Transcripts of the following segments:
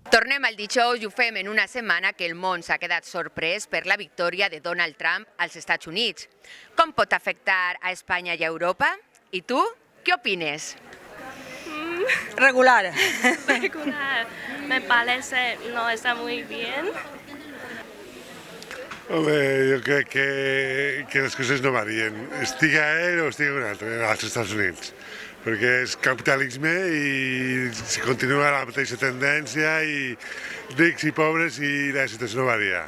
Tornem al dijous i ho fem en una setmana que el món s'ha quedat sorprès per la victòria de Donald Trump als Estats Units. Com pot afectar a Espanya i a Europa? I tu, què opines? Regular. Regular. Me parece no está muy bien. Hombre, yo crec que les coses no varien. Estiga ell o estiga un altre als Estats Units. Perquè és capitalisme i si continua la mateixa tendència i rics i pobres i la situació no varia.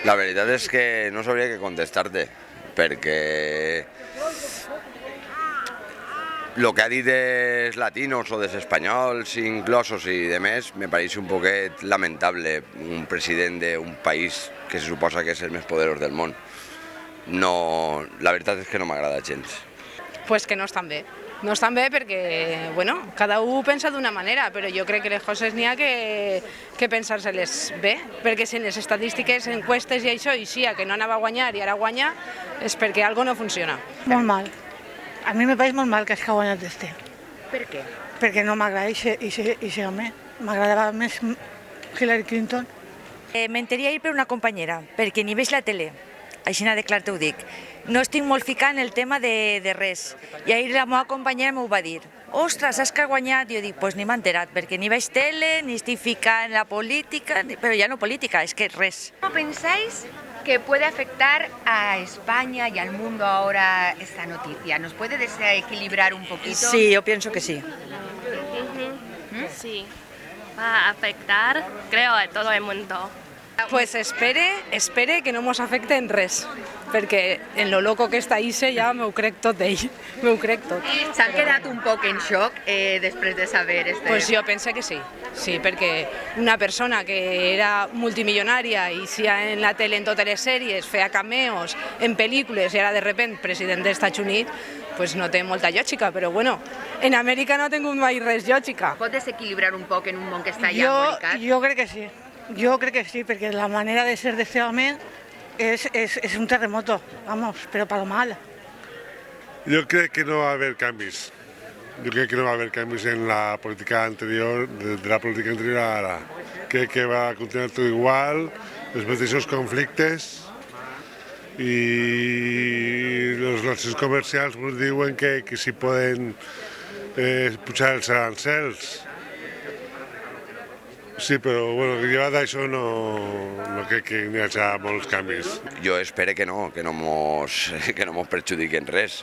La veritat és que no sabria què contestar-te, perquè lo que ha dit dels latinos o dels espanyols inclosos i demés me pareix un poquet lamentable un president d'un país que se suposa que és el més poderós del món. No, la veritat és que no m'agrada gens. Pues que no estan bé. No estan bé perquè, bueno, cada un pensa d'una manera, però jo crec que les coses n'hi ha que pensar-se-les bé, perquè si en les estadístiques, enquestes i això, i sí, que no anava a guanyar i ara guanya, és perquè algo no funciona. Molt mal. A mi me pareix molt mal que hagi guanyat este. Per què? Perquè no m'agrada ese home. M'agradava més Hillary Clinton. M'enteria ir per una companyera, perquè ni veig la tele. Així de clar t'ho dic. No estic molt ficant en el tema de res. I ahir la meva companyera m'ho va dir. Ostres, saps que ha guanyat? I jo dic, pues ni m'he enterat, perquè ni veig tele, ni estic ficant en la política, però ja no política, és que res. ¿Cómo pensáis que puede afectar a España y al mundo ahora esta noticia? ¿Nos puede desequilibrar un poquito? Sí, yo pienso que sí. Sí, va a afectar, creo, a todo el mundo. Pues espere que no mos afecte en res, perquè en lo loco que està Ise ja m'ho crec tot d'ell, m'ho crec tot. S'han quedat un poc en xoc després de saber este... Pues jo penso que sí, sí, perquè una persona que era multimilionària i si en la tele en totes les sèries feia cameos en pel·lícules i ara de repente president dels Estats Units, pues no té molta lògica, però bueno, en Amèrica no ha tingut mai res lògica. Pot desequilibrar un poc en un món que està ja embolicat? Jo crec que sí. Jo crec que sí, perquè la manera de ser de este home és un terremoto, vamos, però para lo mal. Jo crec que no va haver canvis. Jo crec que no va haver canvis en la política anterior, de la política anterior a ara. Crec que va continuar tot igual, els mateixos conflictes i les relacions comercials diuen que sí poden pujar els arancels. Sí, però bueno, llevat d'això no crec que n'hi hagi molts canvis. Jo espero que no mos perjudiquen res.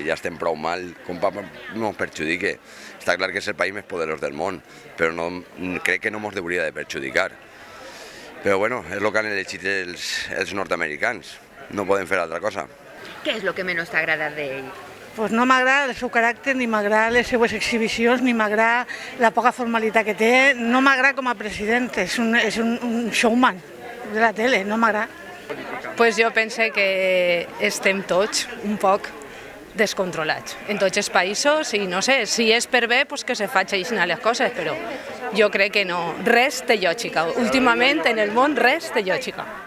Ja estem prou mal com per no mos perjudique. Està clar que és el país més poderós del món, però crec que no mos hauria de perjudicar. Però bueno, és el que han elegit els nord-americans. No poden fer altra cosa. Què és el que menys t'ha agradat d'ell? Pues no m'agrada el seu caràcter, ni m'agrada les seues exhibicions, ni m'agrada la poca formalitat que té. No m'agrada com a president, és un showman de la tele, no m'agrada. Pues jo penso que estem tots un poc descontrolats en tots els països i no sé, si és per bé pues que se facin les coses, però jo crec que no, res té lògica. Últimament en el món res té lògica.